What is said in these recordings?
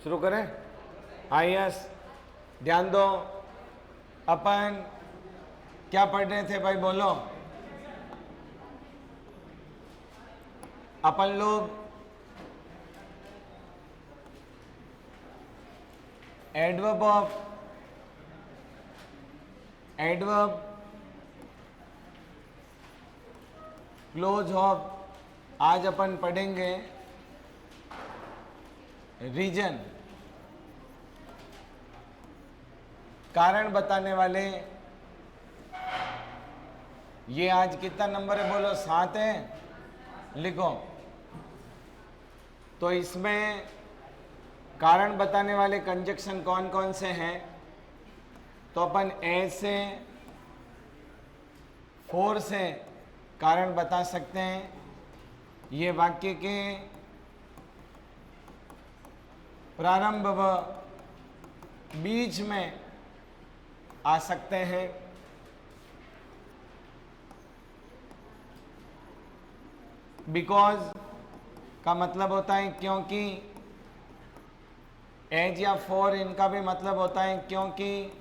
शुरू करें। आईएस ध्यान दो, अपन क्या पढ़ रहे थे भाई, बोलो। अपन लोग एडवर्ब क्लोज ऑफ, आज अपन पढ़ेंगे रीजन, कारण बताने वाले। ये आज कितना नंबर है बोलो, 7 है, लिखो। तो इसमें कारण बताने वाले कंजक्शन कौन कौन से हैं, तो अपन एज से, फोर से कारण बता सकते हैं। ये वाक्य के प्रारंभ व बीच में आ सकते हैं। बिकॉज का मतलब होता है क्योंकि, एज या फॉर इनका भी मतलब होता है क्योंकि।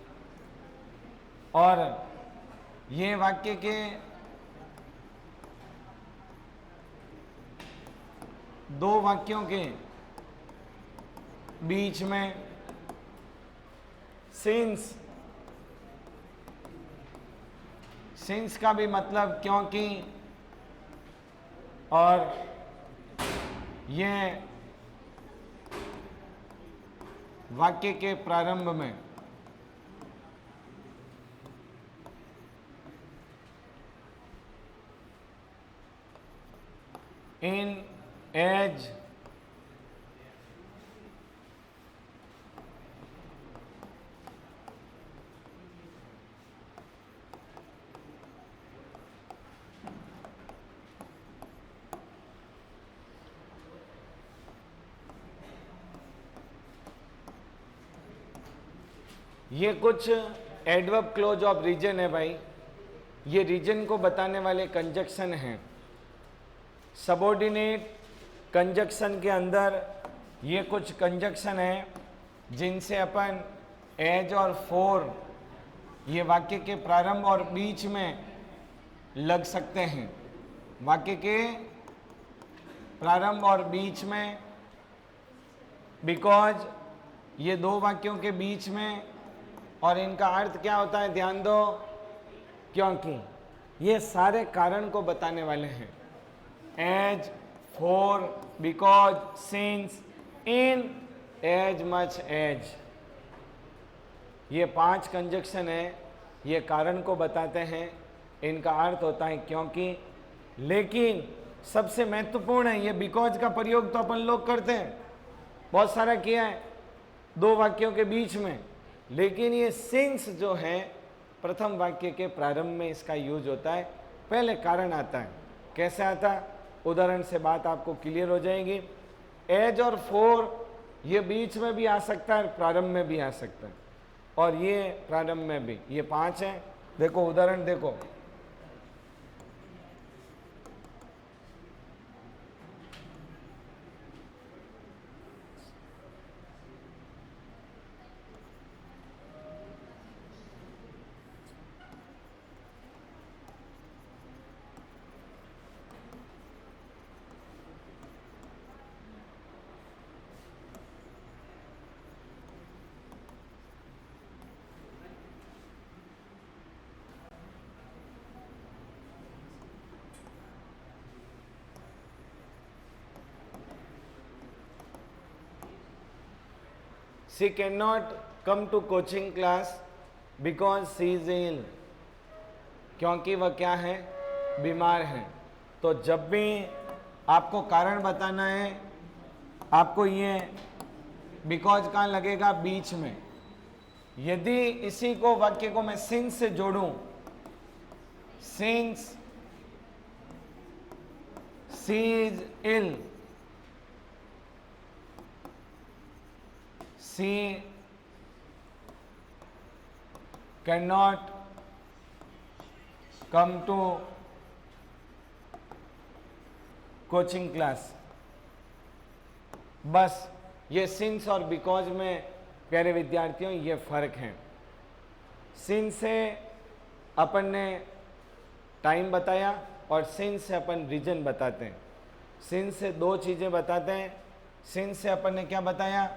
और ये वाक्य के दो वाक्यों के बीच में सिंस का भी मतलब क्योंकि। और ये वाक्य के प्रारंभ में इन, एज, ये कुछ एडवर्ब क्लोज ऑफ रीजन है भाई। ये रीजन को बताने वाले कंजक्शन हैं। सबऑर्डिनेट कंजक्शन के अंदर ये कुछ कंजक्शन है जिनसे अपन एज और फोर ये वाक्य के प्रारंभ और बीच में लग सकते हैं। वाक्य के प्रारंभ और बीच में, बिकॉज ये दो वाक्यों के बीच में। और इनका अर्थ क्या होता है, ध्यान दो, क्योंकि। ये सारे कारण को बताने वाले हैं। As, for, because, since, in, as much as, ये 5 कंजक्शन है। ये कारण को बताते हैं, इनका अर्थ होता है क्योंकि। लेकिन सबसे महत्वपूर्ण है, ये बिकॉज का प्रयोग तो अपन लोग करते हैं, बहुत सारा किया है दो वाक्यों के बीच में। लेकिन ये सिंस जो है प्रथम वाक्य के प्रारंभ में इसका यूज होता है। पहले कारण आता है। कैसे आता है, उदाहरण से बात आपको क्लियर हो जाएगी। एज और फोर ये बीच में भी आ सकता है, प्रारंभ में भी आ सकता है, और ये प्रारंभ में भी। ये 5 हैं। देखो उदाहरण देखो, she cannot come to coaching class because she is ill, क्योंकि वह क्या है, बीमार है। तो जब भी आपको कारण बताना है, आपको ये बिकॉज कहाँ लगेगा, बीच में। यदि इसी को वाक्य को मैं सिंस से जोड़ूं, since she is ill, she cannot come to coaching class, बस ये सिंस और बिकॉज में प्यारे विद्यार्थियों ये फर्क है। सिंस से अपन ने टाइम बताया और सिंस से अपन रीजन बताते हैं। सिंस से दो चीज़ें बताते हैं। सिंस से अपन ने क्या बताया?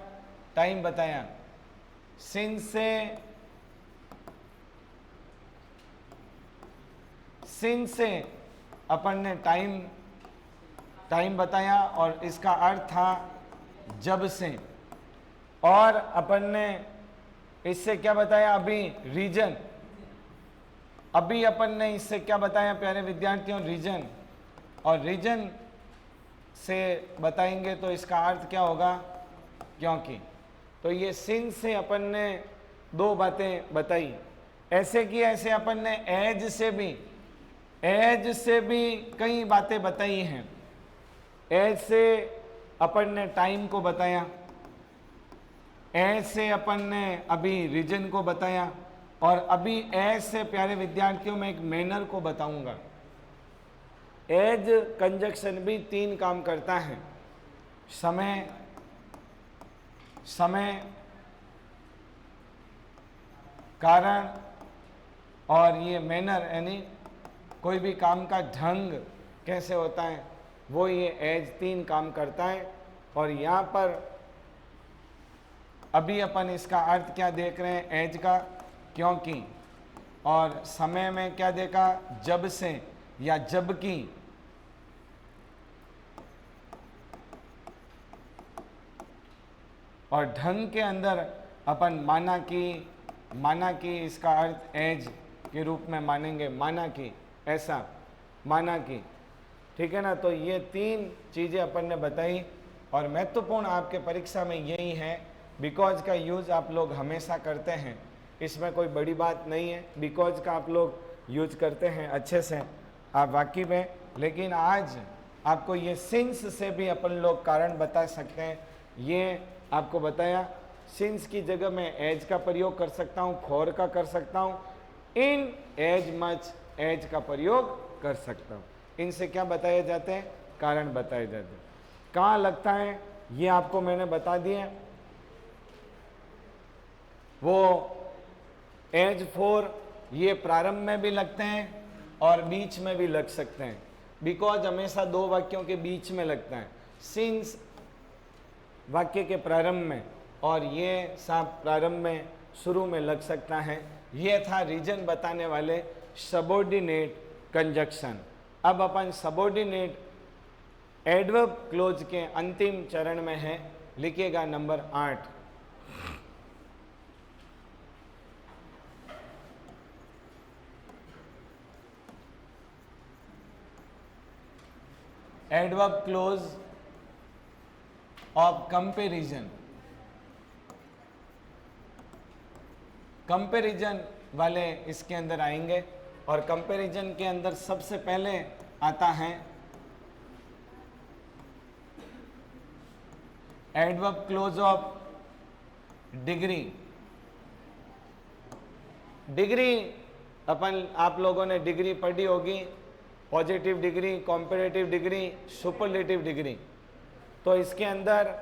टाइम बताया। सिंस से अपन ने टाइम बताया और इसका अर्थ था जब से। और अपन ने इससे क्या बताया? अभी रीजन। अभी अपन ने इससे क्या बताया प्यारे विद्यार्थियों? रीजन। और रीजन से बताएंगे तो इसका अर्थ क्या होगा? क्योंकि। तो ये सिंस से अपन ने दो बातें बताई। ऐसे कि ऐसे अपन ने एज से भी कई बातें बताई हैं। एज से अपन ने टाइम को बताया, एज से अपन ने अभी रीजन को बताया, और अभी एज से प्यारे विद्यार्थियों में एक मैनर को बताऊंगा। एज कंजक्शन भी तीन काम करता है। समय, कारण और ये मैनर, यानी कोई भी काम का ढंग कैसे होता है, वो ये एज तीन काम करता है। और यहाँ पर अभी अपन इसका अर्थ क्या देख रहे हैं एज का? क्योंकि। और समय में क्या देखा? जब से या जबकि। और ढंग के अंदर अपन माना कि इसका अर्थ एज के रूप में मानेंगे। माना कि, ऐसा माना कि, ठीक है ना। तो ये तीन चीज़ें अपन ने बताई और महत्वपूर्ण आपके परीक्षा में यही है। बिकॉज का यूज़ आप लोग हमेशा करते हैं, इसमें कोई बड़ी बात नहीं है। बिकॉज का आप लोग यूज करते हैं अच्छे से, आप वाकिफ हैं। लेकिन आज आपको ये सिंस से भी अपन लोग कारण बता सकते हैं। ये आपको बताया। सिंस की जगह मैं एज का प्रयोग कर सकता हूँ, फॉर का कर सकता हूँ, इन एज मच एज का प्रयोग कर सकता हूँ। इनसे क्या बताए जाते हैं? कारण बताए जाते हैं। कहाँ लगता है ये आपको मैंने बता दिए। वो एज फॉर ये प्रारंभ में भी लगते हैं और बीच में भी लग सकते हैं। बिकॉज हमेशा दो वाक्यों के बीच में लगता है। सिंस वाक्य के प्रारंभ में और ये सब प्रारंभ में, शुरू में लग सकता है। ये था रीजन बताने वाले सबऑर्डिनेट कंजक्शन। अब अपन सबऑर्डिनेट एडवर्ब क्लोज के अंतिम चरण में है। लिखिएगा number 8। Adverb clause of comparison. Comparison वाले इसके अंदर आएंगे और कंपैरिजन के अंदर सबसे पहले आता है adverb clause of degree. Degree अपन आप लोगों ने डिग्री पढ़ी होगी, positive degree, comparative degree, superlative degree. तो इसके अंदर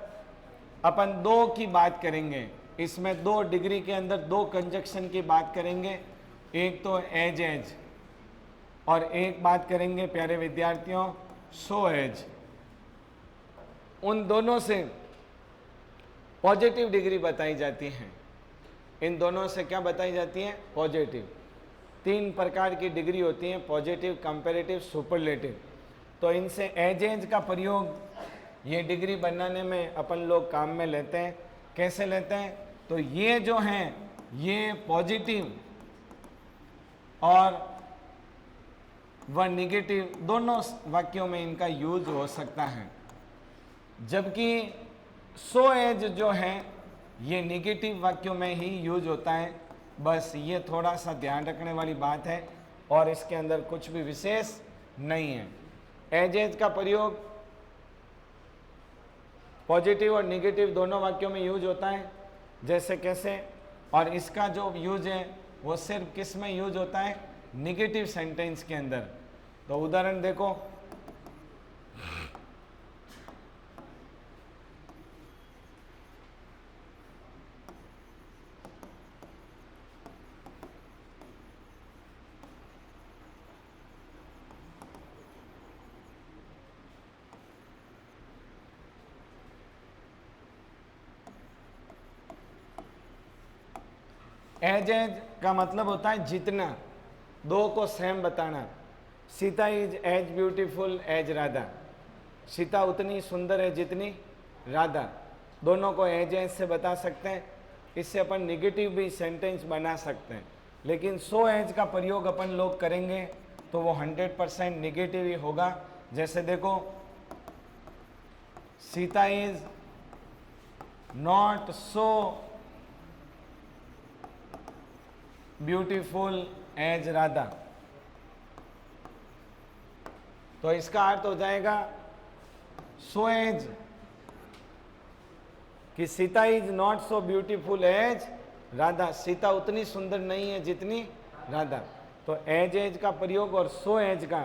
अपन दो की बात करेंगे। इसमें दो डिग्री के अंदर दो कंजक्शन की बात करेंगे। एक तो एज और एक बात करेंगे प्यारे विद्यार्थियों सो एज। उन दोनों से पॉजिटिव डिग्री बताई जाती है। इन दोनों से क्या बताई जाती है? पॉजिटिव। तीन प्रकार की डिग्री होती हैं, पॉजिटिव, कंपैरेटिव, सुपरलेटिव। तो इनसे एज का प्रयोग ये डिग्री बनाने में अपन लोग काम में लेते हैं। कैसे लेते हैं? तो ये जो हैं ये पॉजिटिव और व निगेटिव दोनों वाक्यों में इनका यूज हो सकता है। जबकि सो एज जो है ये निगेटिव वाक्यों में ही यूज होता है। बस ये थोड़ा सा ध्यान रखने वाली बात है और इसके अंदर कुछ भी विशेष नहीं है। एज का प्रयोग पॉजिटिव और निगेटिव दोनों वाक्यों में यूज होता है। जैसे कैसे? और इसका जो यूज है वो सिर्फ किस में यूज होता है? निगेटिव सेंटेंस के अंदर। तो उदाहरण देखो, एज एज का मतलब होता है जितना, दो को सेम बताना। Sita is as beautiful as Radha, Sita उतनी सुंदर है जितनी राधा। दोनों को एज एज से बता सकते हैं। इससे अपन निगेटिव भी सेंटेंस बना सकते हैं, लेकिन सो एज का प्रयोग अपन लोग करेंगे तो वो 100% निगेटिव ही होगा। जैसे देखो, Sita is not so beautiful as Radha, तो इसका अर्थ हो जाएगा सो एज कि Sita is not so beautiful as Radha, Sita उतनी सुंदर नहीं है जितनी राधा। तो एज का प्रयोग और सो एज का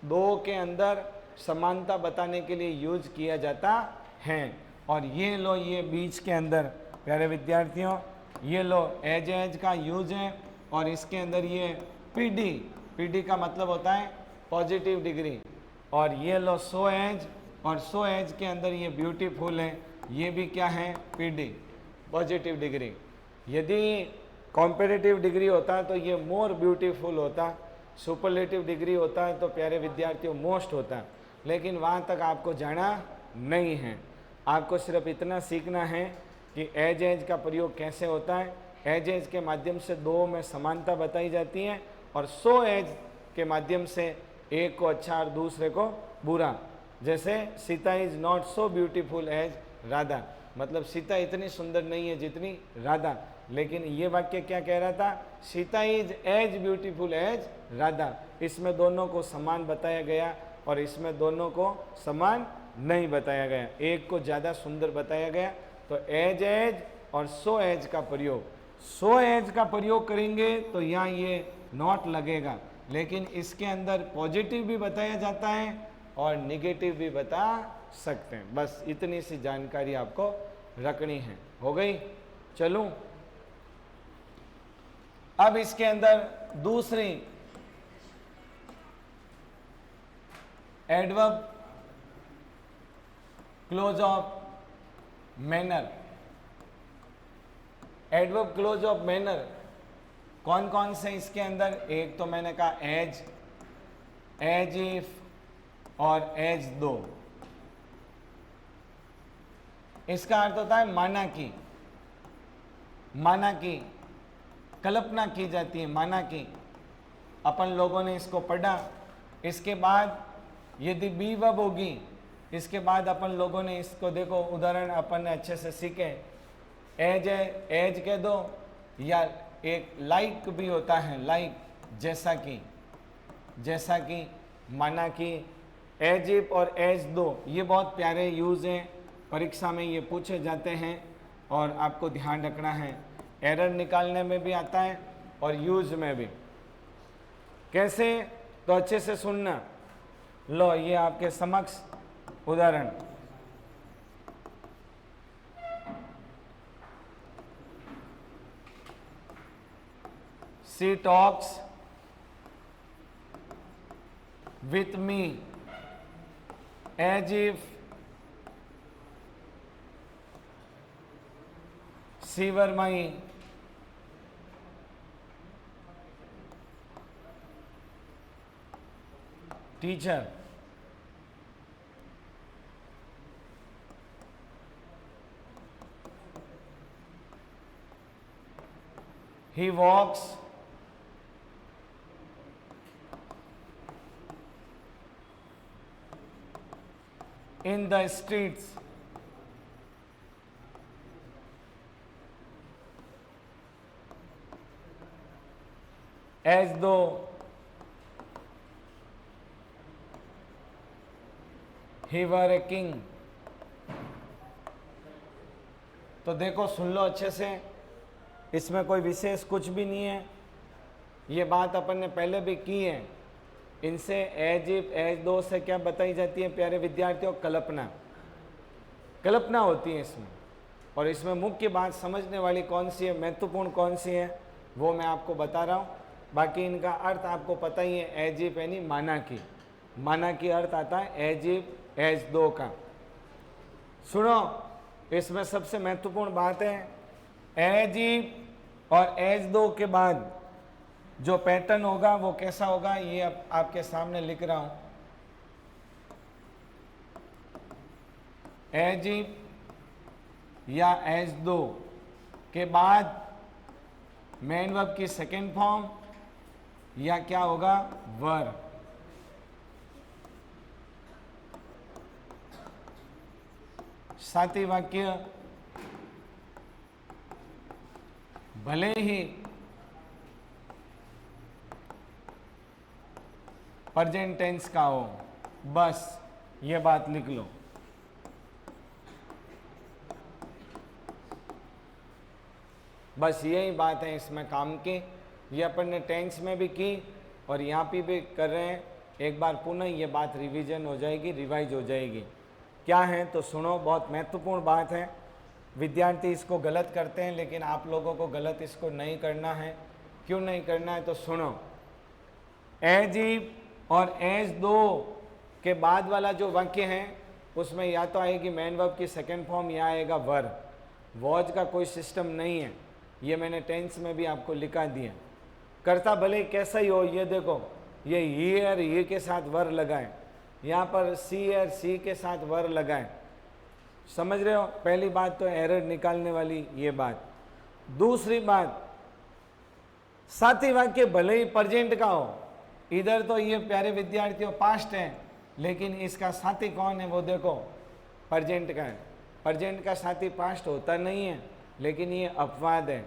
दो के अंदर समानता बताने के लिए यूज किया जाता है। और ये लो, ये बीच के अंदर प्यारे विद्यार्थियों, ये लो एज का यूज है, और इसके अंदर ये पीडी का मतलब होता है पॉजिटिव डिग्री, और ये लो सो एज, और सो एज के अंदर ये ब्यूटीफुल है, ये भी क्या है, पीडी पॉजिटिव डिग्री। यदि कॉम्पेरेटिव डिग्री होता है तो ये मोर ब्यूटीफुल होता, सुपरलेटिव डिग्री होता है तो प्यारे विद्यार्थियों मोस्ट होता, लेकिन वहाँ तक आपको जाना नहीं है। आपको सिर्फ इतना सीखना है कि एज का प्रयोग कैसे होता है। एज के माध्यम से दो में समानता बताई जाती है, और सो एज के माध्यम से एक को अच्छा और दूसरे को बुरा। जैसे Sita is not so beautiful as Radha, मतलब सीता इतनी सुंदर नहीं है जितनी राधा। लेकिन ये वाक्य क्या कह रहा था, Sita is as beautiful as Radha. इसमें दोनों को समान बताया गया और इसमें दोनों को समान नहीं बताया गया, एक को ज़्यादा सुंदर बताया गया। तो एज और सो एज का प्रयोग, सो एज का प्रयोग करेंगे तो यहाँ ये नॉट लगेगा, लेकिन इसके अंदर पॉजिटिव भी बताया जाता है और निगेटिव भी बता सकते हैं। बस इतनी सी जानकारी आपको रखनी है। हो गई? चलूं अब इसके अंदर दूसरी adverb clause of manner. Adverb clause of manner कौन कौन से इसके अंदर, एक तो मैंने कहा एज, एज इफ और एज दो। इसका अर्थ होता है माना कि, माना कि कल्पना की जाती है, माना कि अपन लोगों ने इसको पढ़ा। इसके बाद यदि बी वर्ब होगी, इसके बाद अपन लोगों ने इसको देखो उदाहरण अपन ने अच्छे से सीखे। एज है, एज कह दो, या एक लाइक भी होता है, लाइक जैसा कि, जैसा कि, माना कि। एज इफ और एज दो ये बहुत प्यारे यूज हैं, परीक्षा में ये पूछे जाते हैं और आपको ध्यान रखना है। एरर निकालने में भी आता है और यूज में भी। कैसे, तो अच्छे से सुनना। लो ये आपके समक्ष उदाहरण। She talks with me as if she were my teacher. He walks in the streets as though he were a king. तो देखो सुन लो अच्छे से, इसमें कोई विशेष कुछ भी नहीं है। ये बात अपन ने पहले भी की है। इनसे एज इफ एज दो से क्या बताई जाती है प्यारे विद्यार्थियों, कल्पना, कल्पना होती है इसमें। और इसमें मुख्य बात समझने वाली कौन सी है, महत्वपूर्ण कौन सी है, वो मैं आपको बता रहा हूँ। बाकी इनका अर्थ आपको पता ही है, एज इफ यानी माना की। माना की अर्थ आता है एज इफ एज दो का। सुनो, इसमें सबसे महत्वपूर्ण बात है एज इफ और एज दो के बाद जो पैटर्न होगा वो कैसा होगा, ये अब आपके सामने लिख रहा हूं। एज या एज दो के बाद मेन वर्ब की सेकेंड फॉर्म या क्या होगा, वर। साथी वाक्य भले ही प्रेजेंट टेंस का हो, बस ये बात लिख लो। बस यही बात है इसमें काम की, ये अपन ने टेंस में भी की और यहाँ पे भी कर रहे हैं। एक बार पुनः ये बात रिवीजन हो जाएगी, रिवाइज हो जाएगी। क्या है तो सुनो, बहुत महत्वपूर्ण बात है। विद्यार्थी इसको गलत करते हैं, लेकिन आप लोगों को गलत इसको नहीं करना है। क्यों नहीं करना है तो सुनो। एज और एज दो के बाद वाला जो वाक्य है उसमें या तो आएगी मेन वर्ब की सेकेंड फॉर्म या आएगा वर। वॉज का कोई सिस्टम नहीं है, ये मैंने टेंस में भी आपको लिखा दिया। करता भले कैसा ही हो, ये देखो, ये हियर ये के साथ वर लगाए, यहाँ पर सी और सी के साथ वर लगाए। समझ रहे हो? पहली बात तो एरर निकालने वाली ये बात। दूसरी बात, साथी वाक्य भले ही प्रेजेंट का हो, इधर तो ये प्यारे विद्यार्थियों पास्ट है, लेकिन इसका साथी कौन है वो देखो, प्रेजेंट का है। प्रेजेंट का साथी पास्ट होता नहीं है, लेकिन ये अपवाद है।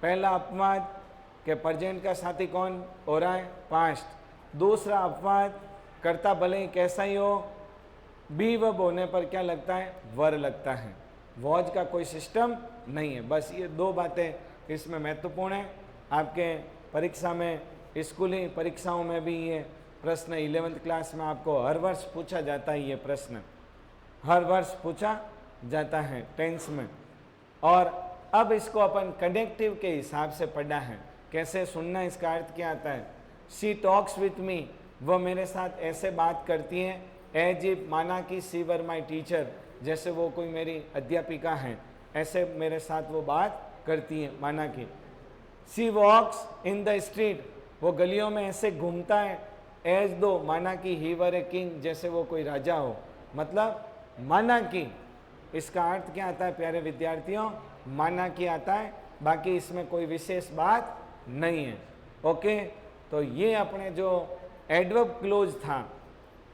पहला अपवाद कि प्रेजेंट का साथी कौन हो रहा है, पास्ट। दूसरा अपवाद, करता भले ही कैसा ही हो, बी वर्ब होने पर क्या लगता है, वर लगता है। वॉज का कोई सिस्टम नहीं है। बस ये दो बातें इसमें महत्वपूर्ण है। आपके परीक्षा में, स्कूली परीक्षाओं में भी ये प्रश्न 11th क्लास में आपको हर वर्ष पूछा जाता है। ये प्रश्न हर वर्ष पूछा जाता है टेंस में। और अब इसको अपन कनेक्टिव के हिसाब से पढ़ा है। कैसे सुनना, इसका अर्थ क्या आता है। शी टॉक्स विथ मी, वो मेरे साथ ऐसे बात करती हैं, एज इफ माना कि सी वर माई टीचर, जैसे वो कोई मेरी अध्यापिका हैं, ऐसे मेरे साथ वो बात करती हैं, माना कि। सी वॉक्स इन द स्ट्रीट, वो गलियों में ऐसे घूमता है, एज दो माना कि ही वर ए किंग, जैसे वो कोई राजा हो। मतलब माना कि, इसका अर्थ क्या आता है प्यारे विद्यार्थियों, माना कि आता है, बाकी इसमें कोई विशेष बात नहीं है। ओके, तो ये अपने जो एडवर्ब क्लोज था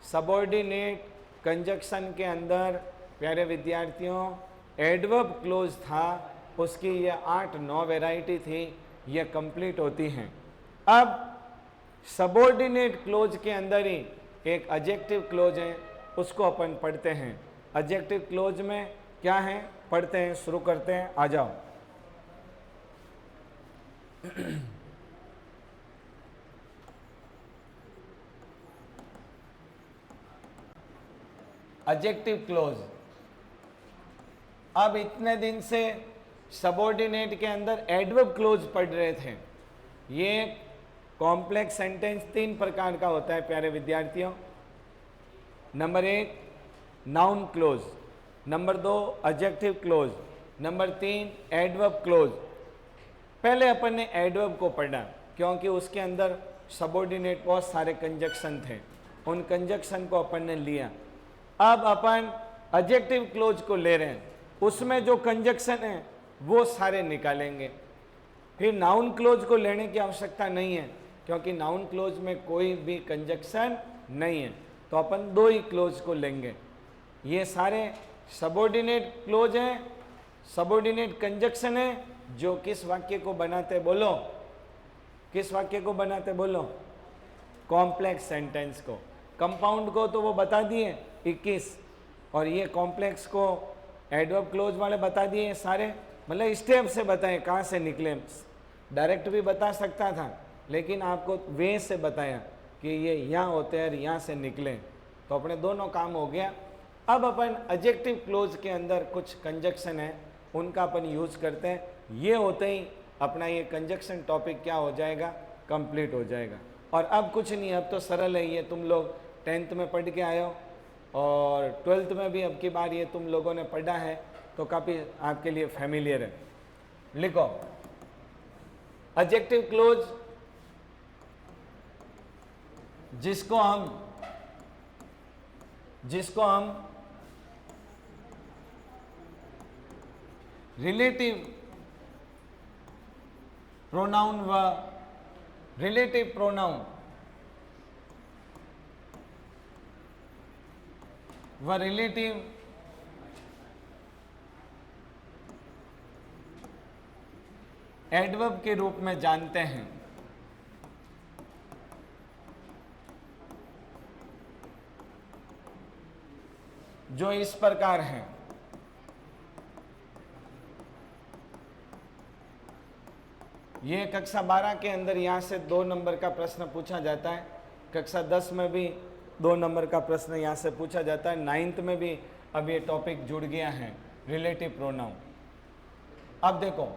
सबऑर्डिनेट कंजक्शन के अंदर, प्यारे विद्यार्थियों एडवर्ब क्लोज था, उसकी ये 8-9 वैरायटी थी, ये कंप्लीट होती हैं। अब सबऑर्डिनेट क्लोज के अंदर ही एक एडजेक्टिव क्लोज है, उसको अपन पढ़ते हैं। एडजेक्टिव क्लोज में क्या है पढ़ते हैं, शुरू करते हैं, आ जाओ। Adjective close. अब इतने दिन से सबऑर्डिनेट के अंदर एडवर्ब क्लोज पढ़ रहे थे। ये कॉम्प्लेक्स सेंटेंस 3 प्रकार का होता है प्यारे विद्यार्थियों। Number 1 noun close, number 2 adjective close, number 3 adverb close. पहले अपन ने एडवर्ब को पढ़ा, क्योंकि उसके अंदर सबऑर्डिनेट बहुत सारे कंजक्शन थे, उन कंजक्शन को अपन ने लिया। अब अपन एडजेक्टिव क्लोज को ले रहे हैं, उसमें जो कंजक्शन है वो सारे निकालेंगे। फिर नाउन क्लोज को लेने की आवश्यकता नहीं है, क्योंकि नाउन क्लोज में कोई भी कंजक्शन नहीं है, तो अपन 2 ही क्लोज को लेंगे। ये सारे सबऑर्डिनेट क्लोज हैं, सबऑर्डिनेट कंजक्शन है, जो किस वाक्य को बनाते बोलो, किस वाक्य को बनाते बोलो, कॉम्प्लेक्स सेंटेंस को। कंपाउंड को तो वो बता दिए 21, और ये कॉम्प्लेक्स को एडवर्ब क्लोज वाले बता दिए सारे। मतलब स्टेप से बताएं कहाँ से निकले। डायरेक्ट भी बता सकता था, लेकिन आपको वे से बताया कि ये यहाँ होते हैं और यहाँ से निकले, तो अपने दोनों काम हो गया। अब अपन एडजेक्टिव क्लोज के अंदर कुछ कंजक्शन है, उनका अपन यूज करते हैं। ये होते ही अपना ये कंजक्शन टॉपिक क्या हो जाएगा, कंप्लीट हो जाएगा। और अब कुछ नहीं, अब तो सरल है। ये तुम लोग 10th में पढ़ के आए हो और 12th में भी अब की बार ये तुम लोगों ने पढ़ा है, तो काफ़ी आपके लिए फैमिलियर है। लिखो एडजेक्टिव क्लोज जिसको हम रिलेटिव प्रोनाउन व रिलेटिव प्रोनाउन व रिलेटिव एडवर्ब के रूप में जानते हैं। जो इस प्रकार हैं। ये कक्षा 12 के अंदर यहाँ से 2 नंबर का प्रश्न पूछा जाता है, कक्षा 10 में भी 2 नंबर का प्रश्न यहाँ से पूछा जाता है, 9th में भी अब ये टॉपिक जुड़ गया है, रिलेटिव प्रोनाउन। अब देखो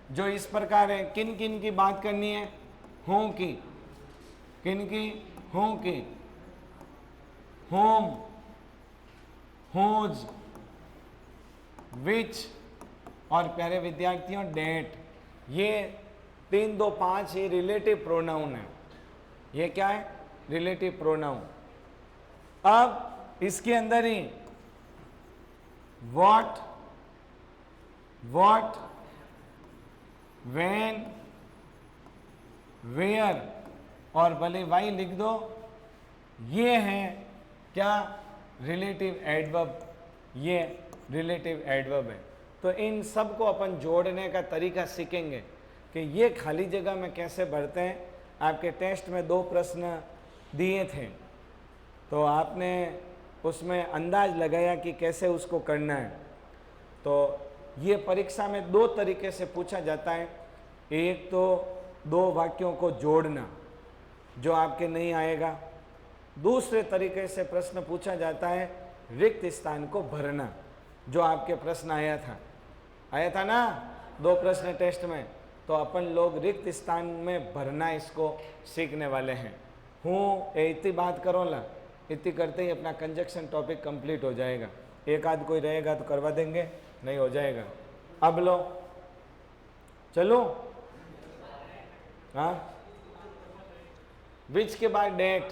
जो इस प्रकार है, किन किन की बात करनी है, हूँ की, किन की, हूँ की, होम, हुज, विच और प्यारे विद्यार्थियों डेट, ये 3, 2, 5 ही रिलेटिव प्रोनाउन है। ये क्या है? Relative pronoun. अब इसके अंदर ही व्हाट, व्हेन, वेयर और भले वाई लिख दो, ये है क्या? Relative adverb. ये रिलेटिव एडवर्ब है। तो इन सब को अपन जोड़ने का तरीका सीखेंगे कि ये खाली जगह में कैसे भरते हैं। आपके टेस्ट में 2 प्रश्न दिए थे, तो आपने उसमें अंदाज लगाया कि कैसे उसको करना है। तो ये परीक्षा में 2 तरीके से पूछा जाता है। एक तो 2 वाक्यों को जोड़ना, जो आपके नहीं आएगा। दूसरे तरीके से प्रश्न पूछा जाता है रिक्त स्थान को भरना, जो आपके प्रश्न आया था ना 2 प्रश्न टेस्ट में। तो अपन लोग रिक्त स्थान में भरना इसको सीखने वाले हैं। हूँ इतनी बात करो ला, इतनी करते ही अपना कंजक्शन टॉपिक कंप्लीट हो जाएगा। एक आध कोई रहेगा तो करवा देंगे, नहीं हो जाएगा। अब लो चलो, हाँ, विच के बाद डेट,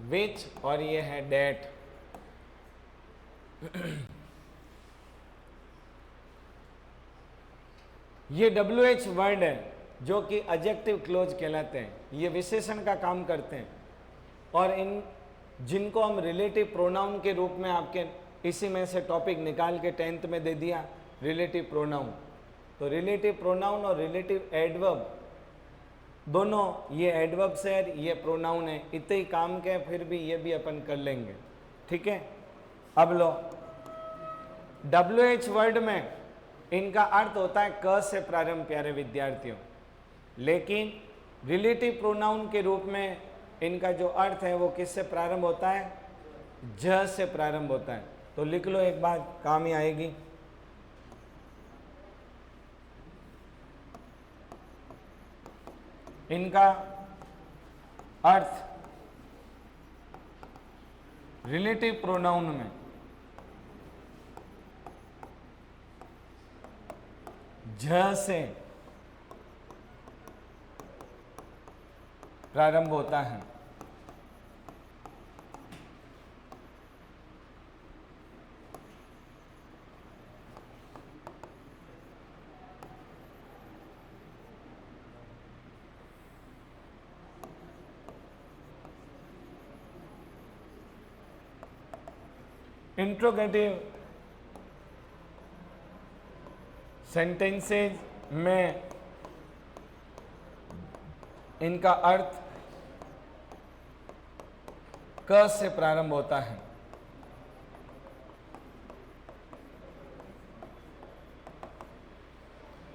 विच और ये है डेट। ये WH वर्ड है जो कि एडजेक्टिव क्लोज कहलाते हैं। ये विशेषण का काम करते हैं और इन जिनको हम रिलेटिव प्रोनाउन के रूप में आपके इसी में से टॉपिक निकाल के 10th में दे दिया, रिलेटिव प्रोनाउन। तो रिलेटिव प्रोनाउन और रिलेटिव एडवर्ब दोनों, ये एडवर्ब से ये प्रोनाउन है। इतने ही काम के, फिर भी ये भी अपन कर लेंगे, ठीक है। अब लो, WH वर्ड में इनका अर्थ होता है क से प्रारंभ, प्यारे विद्यार्थियों। लेकिन रिलेटिव प्रोनाउन के रूप में इनका जो अर्थ है वो किससे प्रारंभ होता है? ज से प्रारंभ होता है। तो लिख लो एक बात, काम ही आएगी। इनका अर्थ रिलेटिव प्रोनाउन में झ से प्रारंभ होता है। इंट्रोगेटिव सेंटेंसेस में इनका अर्थ क से प्रारंभ होता है।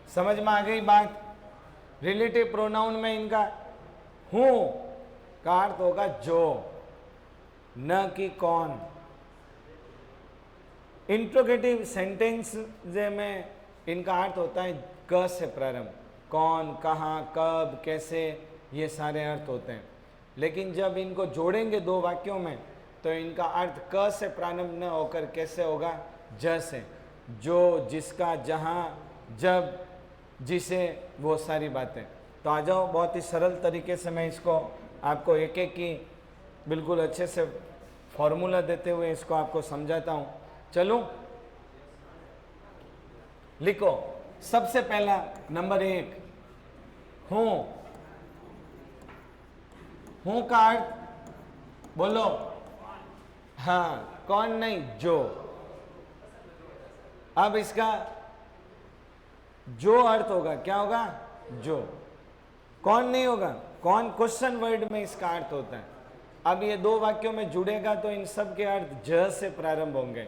समझ में आ गई बात? रिलेटिव प्रोनाउन में इनका हूं का अर्थ होगा जो, न कि कौन। इंट्रोगेटिव सेंटेंस में इनका अर्थ होता है क से प्रारंभ, कौन, कहाँ, कब, कैसे, ये सारे अर्थ होते हैं। लेकिन जब इनको जोड़ेंगे 2 वाक्यों में तो इनका अर्थ क से प्रारंभ न होकर कैसे होगा? ज से। जो, जिसका, जहाँ, जब, जिसे, वो सारी बातें। तो आ जाओ, बहुत ही सरल तरीके से मैं इसको आपको एक एक की बिल्कुल अच्छे से फॉर्मूला देते हुए इसको आपको समझाता हूँ। चलो लिखो, सबसे पहला नंबर 1, हूँ। हूँ का अर्थ बोलो। हाँ, कौन नहीं, जो। अब इसका जो अर्थ होगा, क्या होगा, जो। कौन नहीं होगा, कौन क्वेश्चन वर्ड में इसका अर्थ होता है। अब ये दो वाक्यों में जुड़ेगा तो इन सब के अर्थ ज से प्रारंभ होंगे।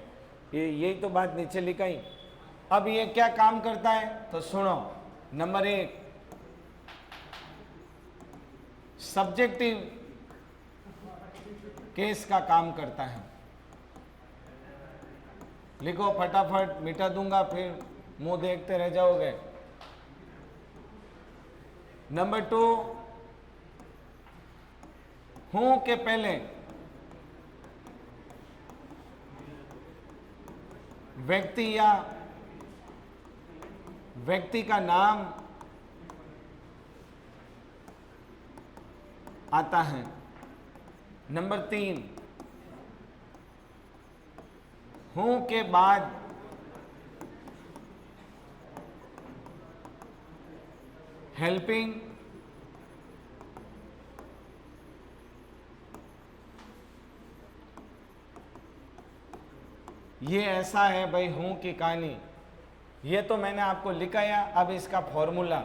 यही तो बात नीचे लिखाई। अब ये क्या काम करता है तो सुनो। नंबर 1, सब्जेक्टिव केस का काम करता है। लिखो फटाफट, मिटा दूंगा फिर मुंह देखते रह जाओगे। नंबर 2, हूं के पहले व्यक्ति या व्यक्ति का नाम आता है। नंबर 3, हूं के बाद हेल्पिंग ये ऐसा है भाई हूं की कहानी। ये तो मैंने आपको लिखाया। अब इसका फॉर्मूला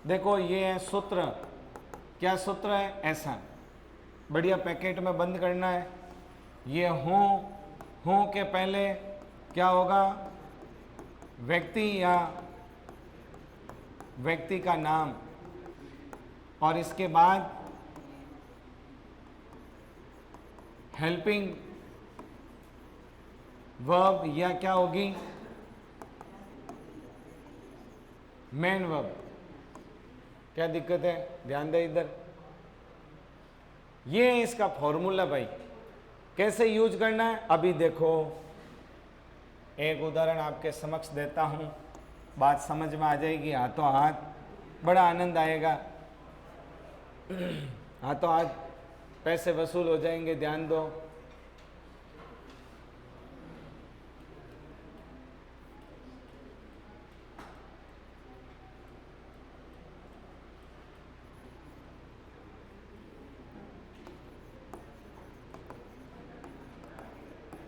देखो, ये है सूत्र। क्या सूत्र है, ऐसा बढ़िया पैकेट में बंद करना है। ये हूं के पहले क्या होगा, व्यक्ति या व्यक्ति का नाम, और इसके बाद हेल्पिंग वर्ब या क्या होगी, मेन वर्ब। क्या दिक्कत है, ध्यान दे इधर। ये है इसका फॉर्मूला भाई। कैसे यूज करना है अभी देखो, एक उदाहरण आपके समक्ष देता हूं, बात समझ में आ जाएगी हाथों हाथ, बड़ा आनंद आएगा। हाथों हाथ पैसे वसूल हो जाएंगे, ध्यान दो।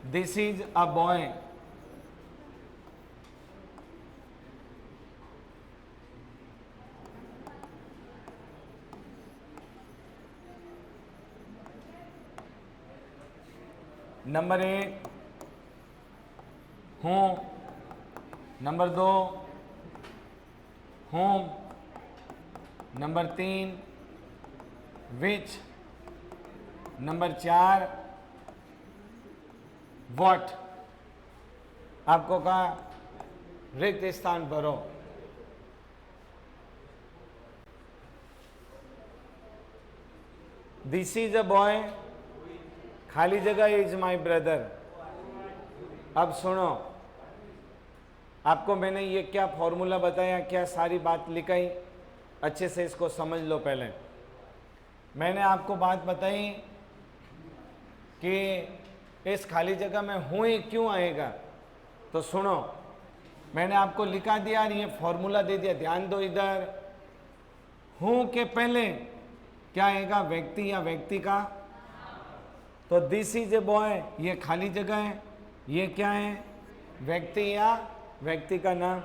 This is a boy. Number 1 हूँ, number 2 whom, number 3 which, number 4 what। आपको कहा रिक्त स्थान भरो। दिस इज अ बॉय, खाली जगह इज माई ब्रदर। अब सुनो, आपको मैंने ये क्या फॉर्मूला बताया, क्या सारी बात लिखाई, अच्छे से इसको समझ लो। पहले मैंने आपको बात बताई कि इस खाली जगह में हूं ही क्यों आएगा, तो सुनो, मैंने आपको लिखा दिया और ये फॉर्मूला दे दिया। ध्यान दो इधर, हूं के पहले क्या आएगा, व्यक्ति या व्यक्ति का। तो दिस इज ए बॉय, ये खाली जगह है, ये क्या है, व्यक्ति या व्यक्ति का नाम।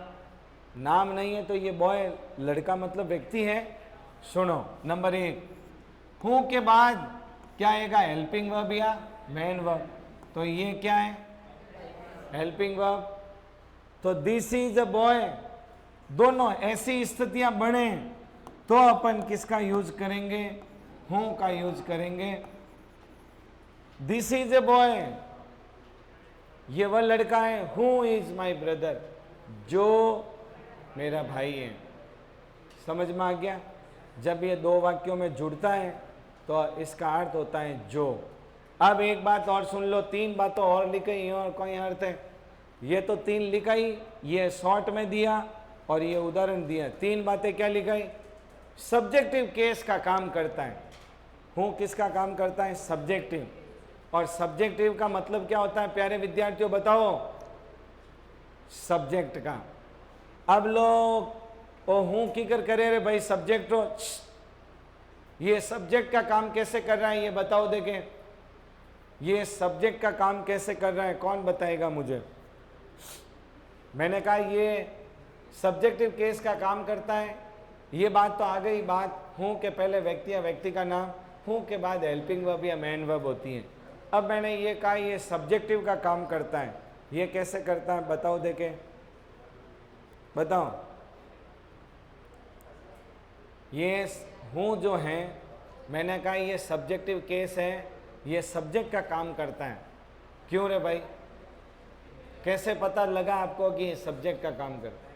नाम नहीं है तो ये बॉय लड़का मतलब व्यक्ति है। सुनो, नंबर 1 हूं के बाद क्या आएगा, हेल्पिंग वर्ब या मेन वर्ब। तो ये क्या है, हेल्पिंग वर्ब। तो दिस इज अ बॉय, दोनों ऐसी स्थितियां बने तो अपन किसका यूज करेंगे, हूं का यूज करेंगे। दिस इज ए बॉय, ये वह लड़का है, हु इज माई ब्रदर, जो मेरा भाई है। समझ में आ गया। जब ये दो वाक्यों में जुड़ता है तो इसका अर्थ होता है जो। अब एक बात और सुन लो, 3 बातों और लिखाई और कोई अर्थ है। ये तो 3 लिखाई, ये शॉर्ट में दिया, और ये उदाहरण दिया। 3 बातें क्या लिखाई? सब्जेक्टिव केस का काम करता है। हूँ किसका काम करता है? सब्जेक्टिव। और सब्जेक्टिव का मतलब क्या होता है प्यारे विद्यार्थियों, बताओ? सब्जेक्ट का। अब लोग ओ हूँ की कर करे रे भाई, सब्जेक्ट हो, ये सब्जेक्ट का काम कैसे कर रहा है ये बताओ देखें। ये सब्जेक्ट का काम कैसे कर रहा है, कौन बताएगा मुझे? मैंने कहा ये सब्जेक्टिव केस का काम करता है। ये बात तो आ गई बात हूँ के पहले व्यक्ति या व्यक्ति का नाम, हूँ के बाद हेल्पिंग वर्ब या मेन वर्ब होती है। अब मैंने ये कहा ये सब्जेक्टिव का काम करता है, ये कैसे करता है बताओ देखे, बताओ। ये हूँ जो है, मैंने कहा ये सब्जेक्टिव केस है, ये सब्जेक्ट का काम करता है। क्यों रे भाई, कैसे पता लगा आपको कि ये सब्जेक्ट का काम करता है?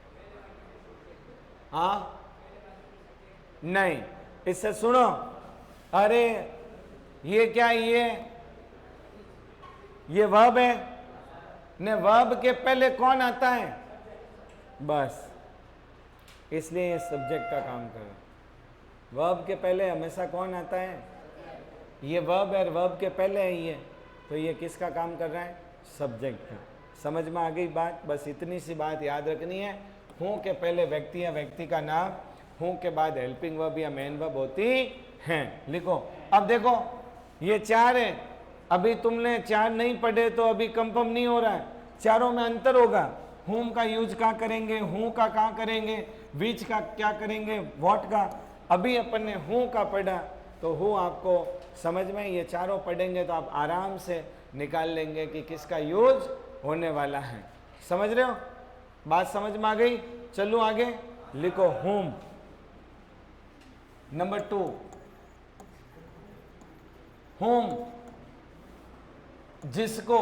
हाँ नहीं, इससे सुनो, अरे ये क्या, ये वर्ब है ने, वर्ब के पहले कौन आता है? बस इसलिए ये सब्जेक्ट का काम कर रहा है। वर्ब के पहले हमेशा कौन आता है? ये वर्ब है, वर्ब के पहले है ये, तो ये किसका काम कर रहा है? सब्जेक्ट का। समझ में आ गई बात? बस इतनी सी बात याद रखनी है। हूँ के पहले व्यक्ति या व्यक्ति का नाम, हूँ के बाद हेल्पिंग वर्ब या मेन वर्ब होती हैं। लिखो। अब देखो ये 4 है, अभी तुमने 4 नहीं पढ़े तो अभी कंफर्म नहीं हो रहा है। चारों में अंतर होगा। हुम का यूज कहाँ करेंगे, हूँ का कहाँ करेंगे, विच का क्या करेंगे, व्हाट का। अभी अपन ने हूँ का पढ़ा तो हूँ आपको समझ में, ये चारों पढ़ेंगे तो आप आराम से निकाल लेंगे कि किसका यूज होने वाला है। समझ रहे हो? बात समझ में आ गई? चलो आगे लिखो। होम। नंबर 2, होम जिसको,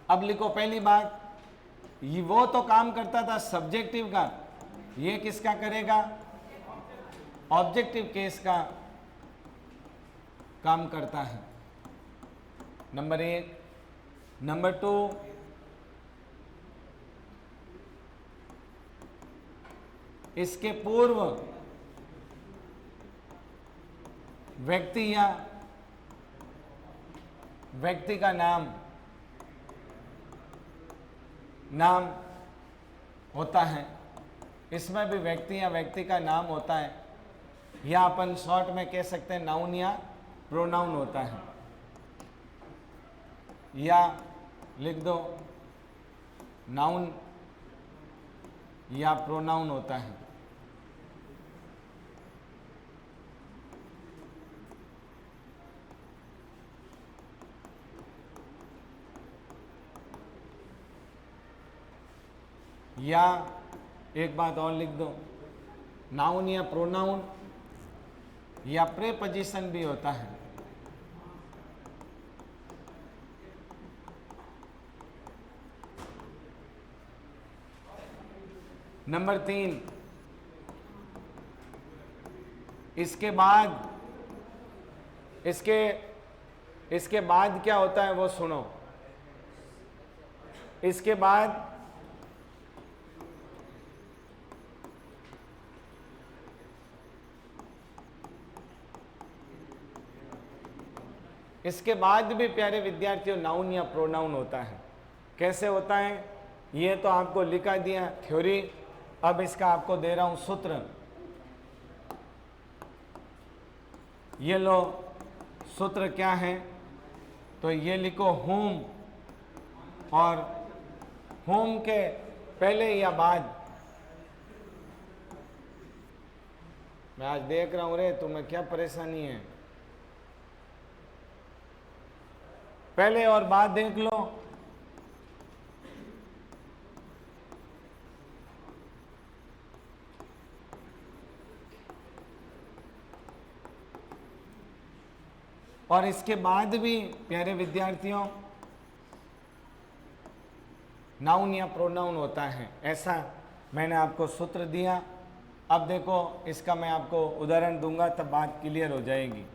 अब लिखो पहली बात, ये वो तो काम करता था सब्जेक्टिव का, ये किसका करेगा? ऑब्जेक्टिव केस का काम करता है। नंबर 1। नंबर 2, इसके पूर्व व्यक्ति या व्यक्ति का नाम होता है। इसमें भी व्यक्ति या व्यक्ति का नाम होता है, या अपन शॉर्ट में कह सकते हैं नाउन या प्रोनाउन होता है, या लिख दो नाउन या प्रोनाउन होता है। या एक बात और लिख दो, नाउन या प्रोनाउन या प्रेपोजिशन भी होता है। नंबर 3, इसके बाद क्या होता है वो सुनो। इसके बाद भी प्यारे विद्यार्थियों नाउन या प्रोनाउन होता है। कैसे होता है ये तो आपको लिखा दिया थ्योरी, अब इसका आपको दे रहा हूं सूत्र। ये लो सूत्र क्या है, तो ये लिखो होम, और होम के पहले या बाद, मैं आज देख रहा हूं रे तुम्हें क्या परेशानी है, पहले और बाद देख लो। और इसके बाद भी प्यारे विद्यार्थियों नाउन या प्रोनाउन होता है, ऐसा मैंने आपको सूत्र दिया। अब देखो इसका मैं आपको उदाहरण दूंगा तब बात क्लियर हो जाएगी।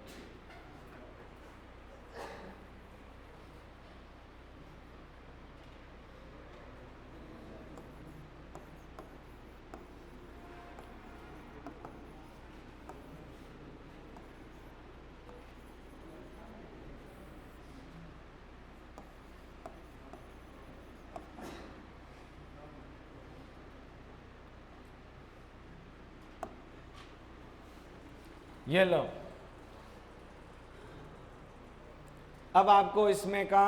ये लो, अब आपको इसमें का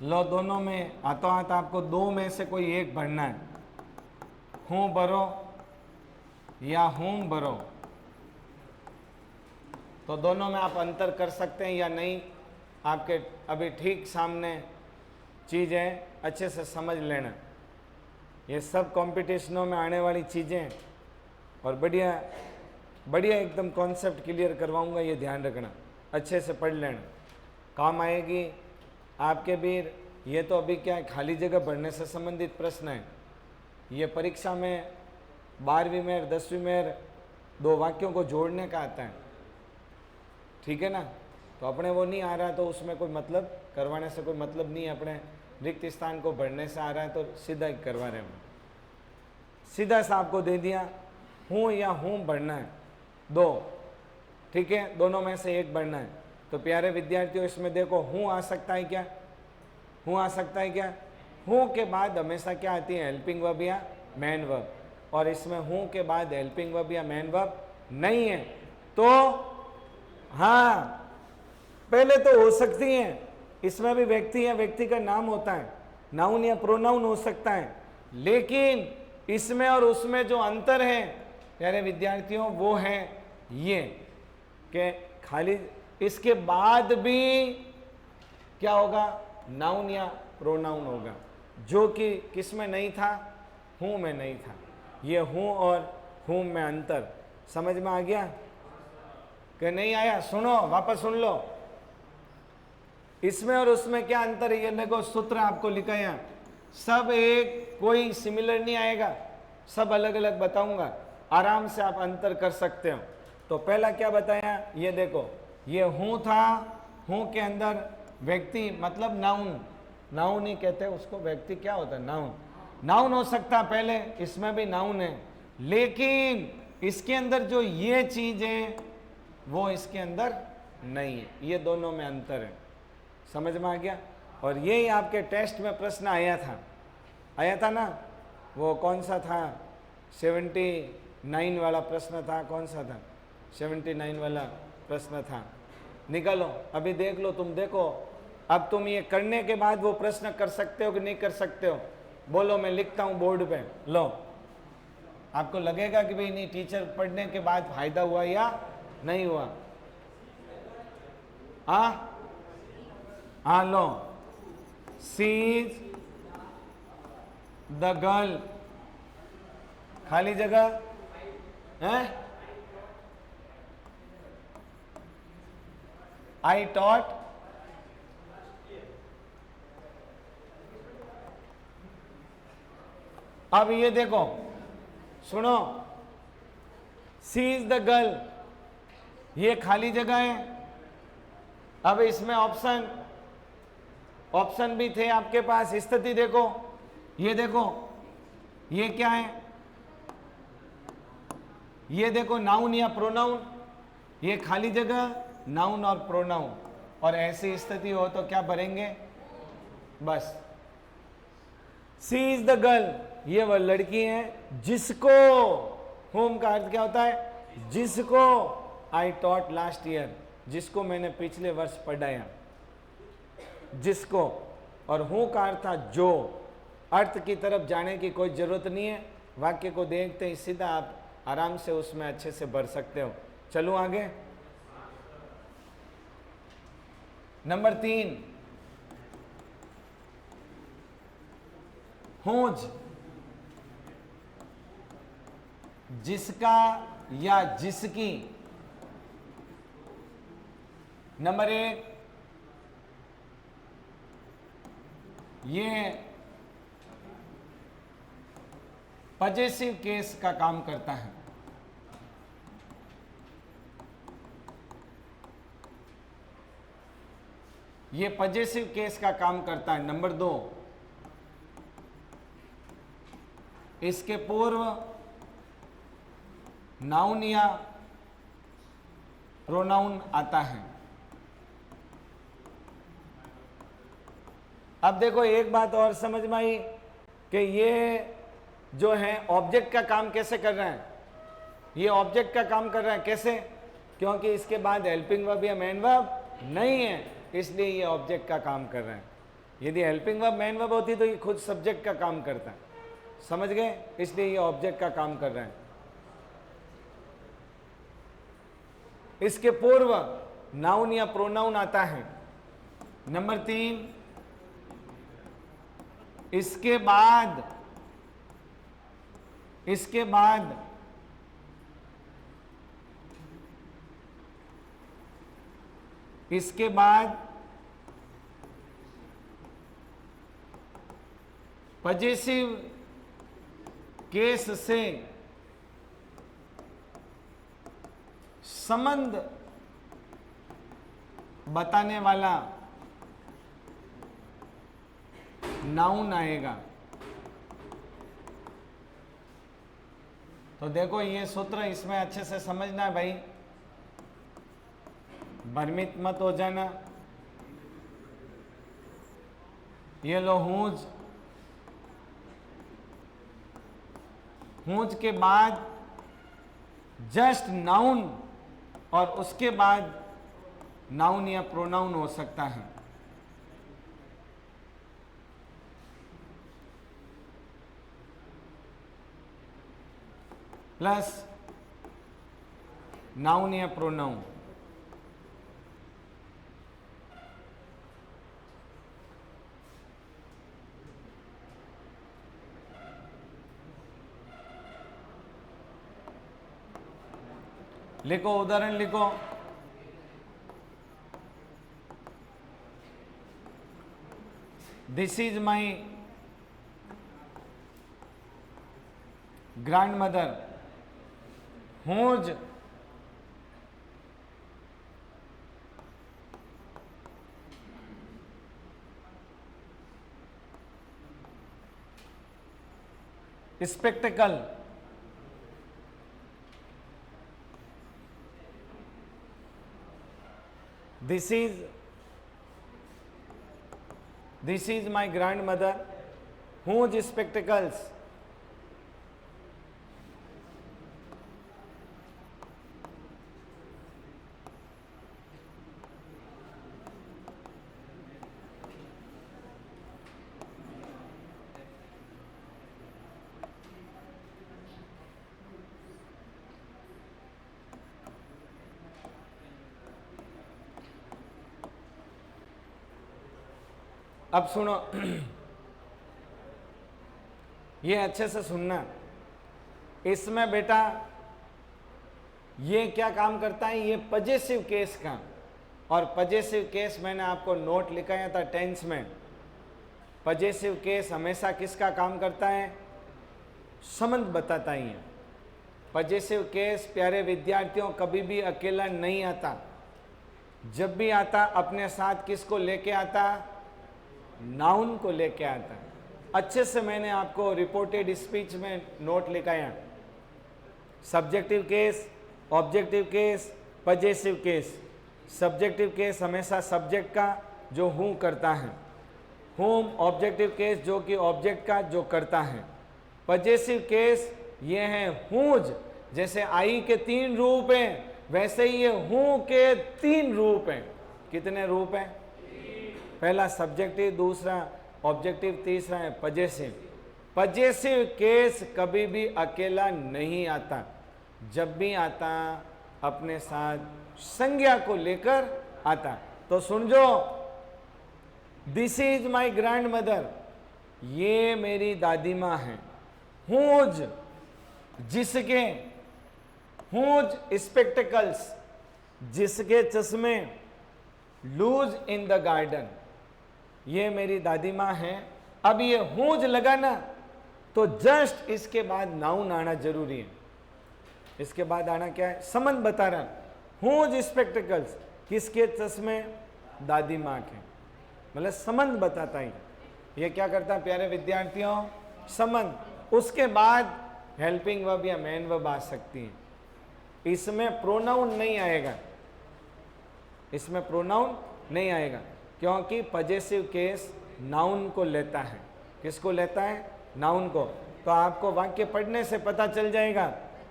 लो, दोनों में हाथों हाथ आपको दो में से कोई एक भरना है, हूं भरो या हूं भरो। तो दोनों में आप अंतर कर सकते हैं या नहीं, आपके अभी ठीक सामने चीज़ है, अच्छे से समझ लेना। ये सब कंपटीशनों में आने वाली चीज़ें और बढ़िया बढ़िया एकदम कॉन्सेप्ट क्लियर करवाऊंगा, ये ध्यान रखना, अच्छे से पढ़ लेना, काम आएगी आपके भी। ये तो अभी क्या है, खाली जगह भरने से संबंधित प्रश्न है। ये परीक्षा में 12वीं में और 10वीं में दो वाक्यों को जोड़ने का आता है, ठीक है ना। तो अपने वो नहीं आ रहा तो उसमें कोई मतलब करवाने से कोई मतलब नहीं है, अपने रिक्त स्थान को भरने से आ रहा है तो सीधा ही करवा रहे हैं। सीधा सा आपको दे दिया, हूँ या हूँ भरना है दो, ठीक है, दोनों में से एक भरना है। तो प्यारे विद्यार्थियों, इसमें देखो हूँ आ सकता है क्या, हूँ आ सकता है क्या, हूँ के बाद हमेशा क्या आती है, हेल्पिंग वर्ब या मैन वर्ब, और इसमें हूँ के बाद हेल्पिंग वर्ब या मैन वर्ब नहीं है। तो हाँ, पहले तो हो सकती है, इसमें भी व्यक्ति या व्यक्ति का नाम होता है, नाउन या प्रोनाउन हो सकता है, लेकिन इसमें और उसमें जो अंतर है प्यारे विद्यार्थियों वो है ये कि खाली इसके बाद भी क्या होगा, नाउन या प्रोनाउन होगा, जो कि किस में नहीं था, हूँ में नहीं था। ये हूँ और हूँ में अंतर समझ में आ गया कि नहीं आया? सुनो, वापस सुन लो, इसमें और उसमें क्या अंतर है। ये देखो सूत्र आपको लिखा है, सब एक, कोई सिमिलर नहीं आएगा, सब अलग अलग बताऊंगा, आराम से आप अंतर कर सकते हो। तो पहला क्या बताया, ये देखो, ये हूँ था, हूँ के अंदर व्यक्ति मतलब नाउन, नाउन ही कहते हैं उसको, व्यक्ति क्या होता है, नाउन, नाउन हो सकता है पहले, इसमें भी नाउन है, लेकिन इसके अंदर जो ये चीज है वो इसके अंदर नहीं है। ये दोनों में अंतर है, समझ में आ गया। और यही आपके टेस्ट में प्रश्न आया था ना, वो कौन सा था, 79 वाला प्रश्न था, कौन सा था, 79 वाला प्रश्न था, निकालो अभी देख लो, तुम देखो, अब तुम ये करने के बाद वो प्रश्न कर सकते हो कि नहीं कर सकते हो, बोलो, मैं लिखता हूँ बोर्ड पे, लो, आपको लगेगा कि भाई नहीं, टीचर पढ़ने के बाद फायदा हुआ या नहीं हुआ। हाँ लो, सीज द गर्ल, खाली जगह है, आई टॉट अब ये देखो, सुनो, सी इज द गर्ल, ये खाली जगह है। अब इसमें ऑप्शन भी थे आपके पास, स्थिति देखो, ये देखो, ये क्या है, ये देखो नाउन या प्रोनाउन, ये खाली जगह नाउन और प्रोनाउन, और ऐसी स्थिति हो तो क्या भरेंगे, बस सी इज द गर्ल, ये वह लड़की है जिसको, होम का अर्थ क्या होता है, जिसको आई टॉट लास्ट ईयर, जिसको मैंने पिछले वर्ष पढ़ाया, जिसको, और हूं का अर्थ था जो, अर्थ की तरफ जाने की कोई जरूरत नहीं है, वाक्य को देखते ही सीधा आप आराम से उसमें अच्छे से भर सकते हो। चलो आगे, नंबर 3, होज, जिसका या जिसकी। नंबर 1, ये पजेसिव केस का काम करता है, ये पजेसिव केस का काम करता है। नंबर 2, इसके पूर्व नाउन या प्रोनाउन आता है। अब देखो एक बात और समझ में आई कि ये जो है ऑब्जेक्ट का काम कैसे कर रहा है, ये ऑब्जेक्ट का काम कर रहा है कैसे, क्योंकि इसके बाद हेल्पिंग वर्ब या मेन वर्ब नहीं है, इसलिए ये ऑब्जेक्ट का काम कर रहा है। यदि हेल्पिंग वर्ब मेन वर्ब होती तो ये खुद सब्जेक्ट का काम करता। समझ गए? इसलिए ये ऑब्जेक्ट का काम कर रहा है। इसके पूर्व नाउन या प्रोनाउन आता है। नंबर 3, इसके बाद पजेसिव केस से संबंध बताने वाला नाउन आएगा। तो देखो ये सूत्र इसमें अच्छे से समझना है भाई, भ्रमित मत हो जाना। ये लो हूज, हूज के बाद जस्ट नाउन और उसके बाद नाउन या प्रोनाउन हो सकता है। प्लस नाउन या प्रोनाउन। लिखो, उदाहरण लिखो। This is my grand mother whose spectacle This is my grandmother whose spectacles अब सुनो, ये अच्छे से सुनना। इसमें बेटा ये क्या काम करता है, ये पजेसिव केस का, और पजेसिव केस मैंने आपको नोट लिखाया था टेंस में। पजेसिव केस हमेशा किसका काम करता है? संबंध बताता ही है। पजेसिव केस प्यारे विद्यार्थियों कभी भी अकेला नहीं आता। जब भी आता अपने साथ किसको लेके आता? नाउन को लेके आता। अच्छे से मैंने आपको रिपोर्टेड स्पीच में नोट लिखाया। Subjective case, objective case, possessive case. Subjective case हमेशा सब्जेक्ट का जो हूँ करता है, होम। ऑब्जेक्टिव केस जो कि ऑब्जेक्ट का जो करता है। पजेसिव केस ये है हूज। जैसे आई के 3 रूप हैं, वैसे ही ये हूँ के 3 रूप हैं। कितने रूप हैं? पहला सब्जेक्टिव, दूसरा ऑब्जेक्टिव, तीसरा है पजेसिव। पजेसिव केस कभी भी अकेला नहीं आता। जब भी आता अपने साथ संज्ञा को लेकर आता। तो समझो, this is my grand mother, ये मेरी दादी माँ है। हूज, जिसके, हूज स्पेक्टिकल्स, जिसके चश्मे, लूज इन द गार्डन, ये मेरी दादी माँ है। अब ये हूज लगाना तो जस्ट इसके बाद नाउन आना जरूरी है। इसके बाद आना क्या है? संबंध बता रहा। हूज स्पेक्टिकल्स, किसके चश्मे? दादी माँ के। मतलब संबंध बताता ही। ये क्या करता है प्यारे विद्यार्थियों? संबंध। उसके बाद हेल्पिंग वर्ब या मेन वर्ब आ सकती है। इसमें प्रोनाउन नहीं आएगा, इसमें प्रोनाउन नहीं आएगा, क्योंकि पजेसिव केस नाउन को लेता है। किसको लेता है? नाउन को। तो आपको वाक्य पढ़ने से पता चल जाएगा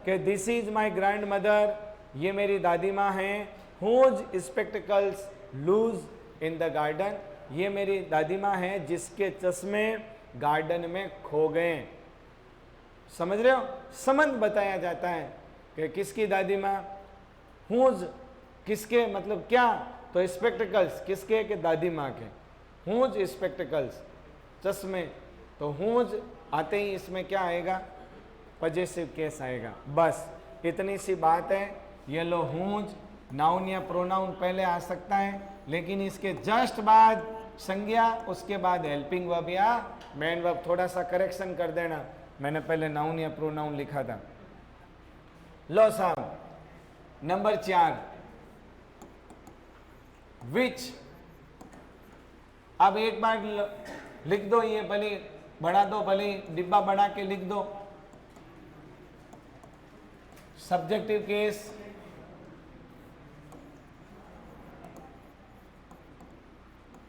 कि this is my grand mother ये मेरी दादी माँ हैं। Whose spectacles lose in the garden, ये मेरी दादी माँ हैं जिसके चश्मे गार्डन में खो गए। समझ रहे हो, संबंध बताया जाता है कि किसकी दादी माँ, हुज किसके, मतलब क्या, तो स्पेक्टिकल्स किसके, कि दादी माँ के। हुज स्पेक्टिकल्स चश्मे, तो हुज आते ही इसमें क्या आएगा, पजेसिव केस आएगा। बस इतनी सी बात है। ये लो हुज, नाउन या प्रोनाउन पहले आ सकता है, लेकिन इसके जस्ट बाद संज्ञा, उसके बाद हेल्पिंग वर्ब या मेन वर्ब। थोड़ा सा करेक्शन कर देना, मैंने पहले नाउन या प्रोनाउन लिखा था। लो साहब, नंबर 4 विच। अब एक बार लिख दो, ये भले बढ़ा दो, भले डिब्बा बढ़ा के लिख दो। Subjective case,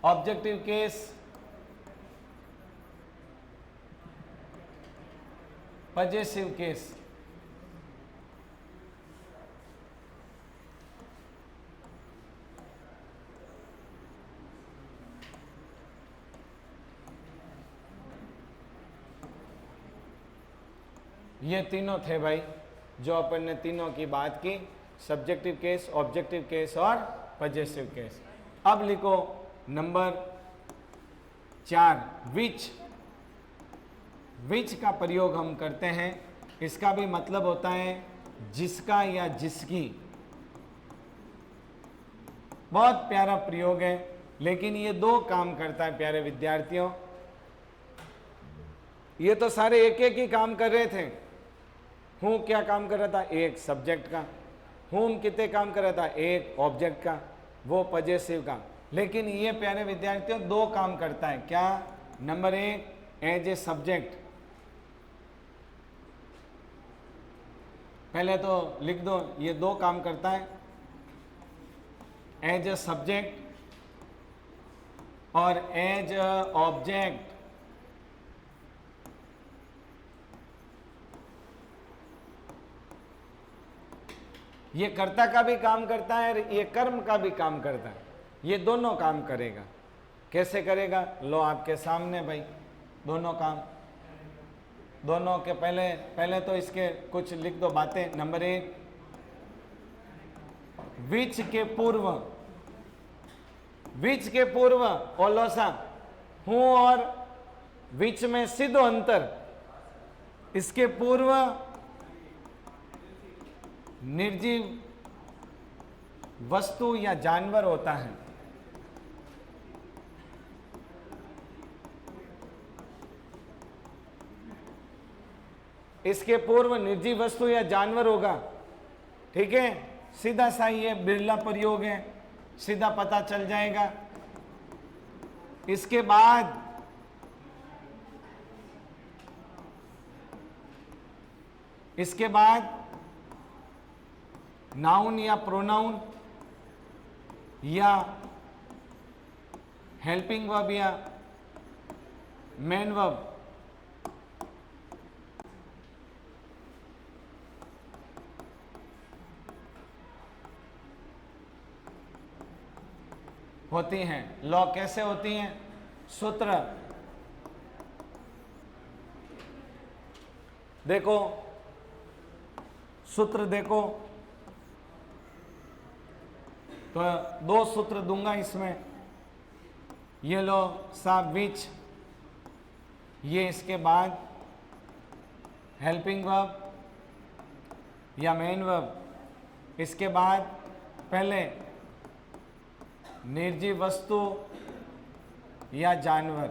objective case, possessive case. ये तीनों थे भाई, जो अपन ने तीनों की बात की, सब्जेक्टिव केस, ऑब्जेक्टिव केस और पजेसिव केस। अब लिखो नंबर 4 विच। विच का प्रयोग हम करते हैं, इसका भी मतलब होता है जिसका या जिसकी। बहुत प्यारा प्रयोग है, लेकिन ये 2 काम करता है प्यारे विद्यार्थियों। ये तो सारे एक एक ही काम कर रहे थे। हूँ क्या काम कर रहा था, एक सब्जेक्ट का। हुम कितने काम कर रहा था, एक ऑब्जेक्ट का, वो पजेसिव का। लेकिन ये प्यारे विद्यार्थियों 2 काम करता है। क्या, नंबर 1 एज ए सब्जेक्ट। पहले तो लिख दो, ये 2 काम करता है, एज ए सब्जेक्ट और एज ए ऑब्जेक्ट। ये कर्ता का भी काम करता है, ये कर्म का भी काम करता है। ये दोनों काम करेगा। कैसे करेगा, लो आपके सामने भाई दोनों काम। दोनों के पहले तो इसके कुछ लिख दो बातें। नंबर 1 विच के पूर्व, विच के पूर्व ओलोसा, हूं और विच में सीधो अंतर। इसके पूर्व निर्जीव वस्तु या जानवर होता है। इसके पूर्व निर्जीव वस्तु या जानवर होगा। ठीक है, सीधा सा ये बिरला प्रयोग है, सीधा पता चल जाएगा। इसके बाद नाउन या प्रोनाउन या हेल्पिंग वर्ब या मेन वर्ब। होती हैं। लॉ कैसे होती हैं, सूत्र देखो, सूत्र देखो, तो 2 सूत्र दूंगा इसमें। ये लो साहब विच, ये इसके बाद हेल्पिंग वर्ब या मेन वर्ब। इसके बाद पहले निर्जीव वस्तु या जानवर।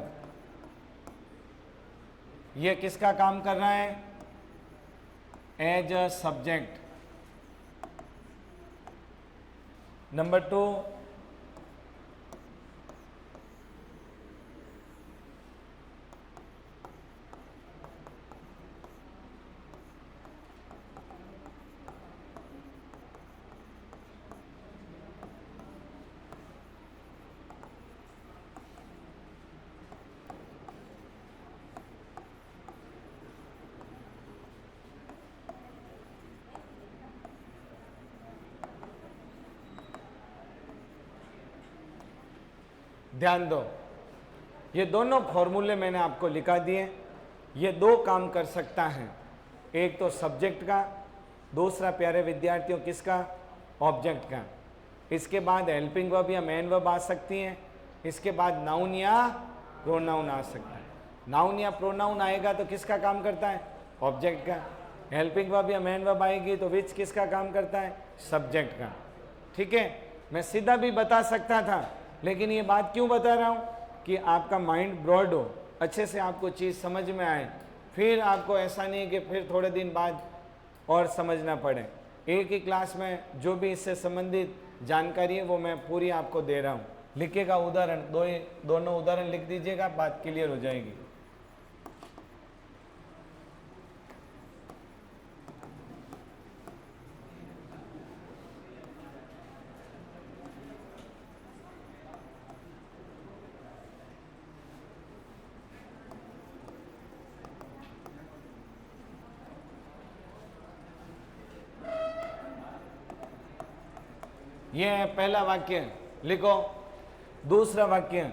ये किसका काम कर रहा है, एज अ सब्जेक्ट। नंबर 2 ध्यान दो, ये दोनों फॉर्मूले मैंने आपको लिखा दिए। ये दो काम कर सकता है, एक तो सब्जेक्ट का, दूसरा प्यारे विद्यार्थियों किसका, ऑब्जेक्ट का। इसके बाद हेल्पिंग वर्ब या मेन वर्ब आ सकती हैं, इसके बाद नाउन या प्रोनाउन आ सकता है। नाउन या प्रोनाउन आएगा तो किसका काम करता है, ऑब्जेक्ट का। हेल्पिंग वर्ब या मेन वर्ब आएगी तो विच किसका काम करता है, सब्जेक्ट का। ठीक है, मैं सीधा भी बता सकता था, लेकिन ये बात क्यों बता रहा हूँ कि आपका माइंड ब्रॉड हो, अच्छे से आपको चीज़ समझ में आए, फिर आपको ऐसा नहीं कि फिर थोड़े दिन बाद और समझना पड़े। एक ही क्लास में जो भी इससे संबंधित जानकारी है वो मैं पूरी आपको दे रहा हूँ। लिखिएगा उदाहरण, दोनों उदाहरण लिख दीजिएगा, बात क्लियर हो जाएगी। ये है पहला वाक्य, लिखो। दूसरा वाक्य,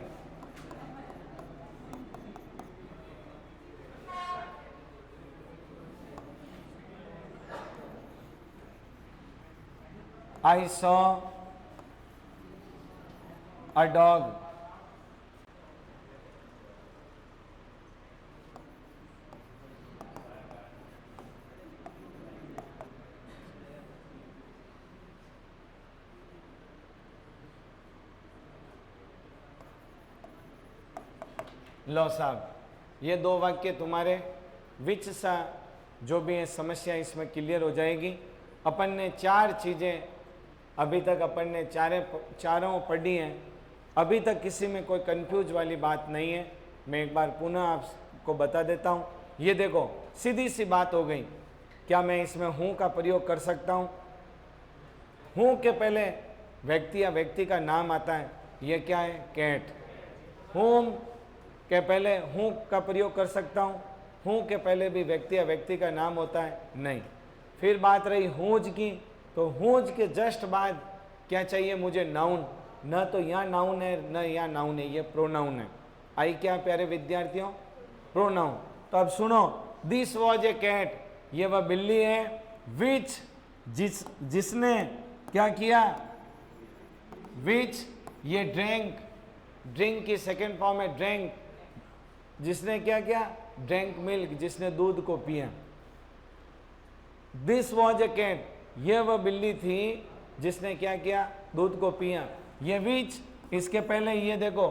I saw a dog. लो साहब, ये दो वाक्य तुम्हारे विच सा जो भी है समस्या इसमें क्लियर हो जाएगी। अपन ने चार चीज़ें अभी तक अपन ने चारों पढ़ी हैं, अभी तक किसी में कोई कंफ्यूज वाली बात नहीं है। मैं एक बार पुनः आपको बता देता हूँ। ये देखो, सीधी सी बात हो गई। क्या मैं इसमें हूँ का प्रयोग कर सकता हूँ? हूँ के पहले व्यक्ति या व्यक्ति का नाम आता है, ये क्या है, कैट। होम के पहले हूँ का प्रयोग कर सकता हूँ? हूँ के पहले भी व्यक्ति या व्यक्ति का नाम होता है? नहीं। फिर बात रही हूँज की, तो हूँज के जस्ट बाद क्या चाहिए मुझे, नाउन। न तो यहाँ नाउन है, न यहाँ नाउन है, ये प्रोनाउन है। आई क्या प्यारे विद्यार्थियों, प्रोनाउन। तो अब सुनो, दिस वॉज ए कैट, ये वह बिल्ली है। विच, जिसने क्या किया, विच, ये ड्रिंक, ड्रिंक की सेकेंड फॉर्म है ड्रिंक, जिसने क्या किया, ड्रिंक मिल्क, जिसने दूध को पिया। दिस वॉज ए कैट, यह वह बिल्ली थी जिसने क्या किया, दूध को पिया। ये विच, इसके पहले ये देखो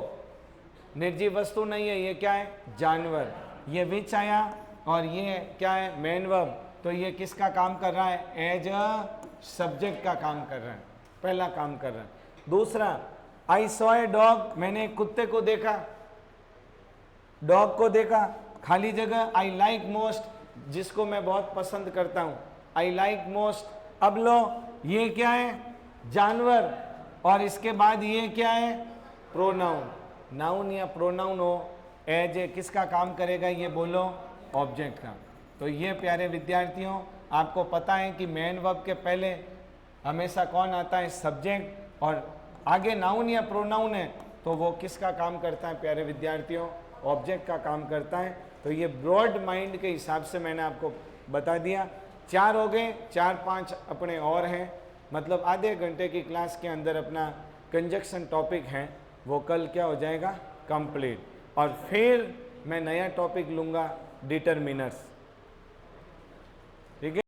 निर्जीव वस्तु नहीं है, ये क्या है, जानवर। ये विच आया और ये क्या है, मेन वर्ब। तो ये किसका काम कर रहा है, एज अ सब्जेक्ट का काम कर रहा है, पहला काम कर रहा है। दूसरा, आई सॉ ए डॉग, मैंने एक कुत्ते को देखा, डॉग को देखा। खाली जगह, आई लाइक मोस्ट, जिसको मैं बहुत पसंद करता हूँ, आई लाइक मोस्ट। अब लो, ये क्या है, जानवर, और इसके बाद ये क्या है, प्रोनाउन। नाउन या प्रोनाउन हो, एज ए किसका काम करेगा, ये बोलो, ऑब्जेक्ट का। तो ये प्यारे विद्यार्थियों, आपको पता है कि मेन वर्ब के पहले हमेशा कौन आता है, सब्जेक्ट, और आगे नाउन या प्रोनाउन है तो वो किसका काम करता है प्यारे विद्यार्थियों, ऑब्जेक्ट का काम करता है। तो ये ब्रॉड माइंड के हिसाब से मैंने आपको बता दिया। 4 हो गए, 4-5 अपने और हैं, मतलब आधे घंटे की क्लास के अंदर अपना कंजक्शन टॉपिक है वो कल क्या हो जाएगा, कंप्लीट। और फिर मैं नया टॉपिक लूँगा, डिटरमिनर्स। ठीक है।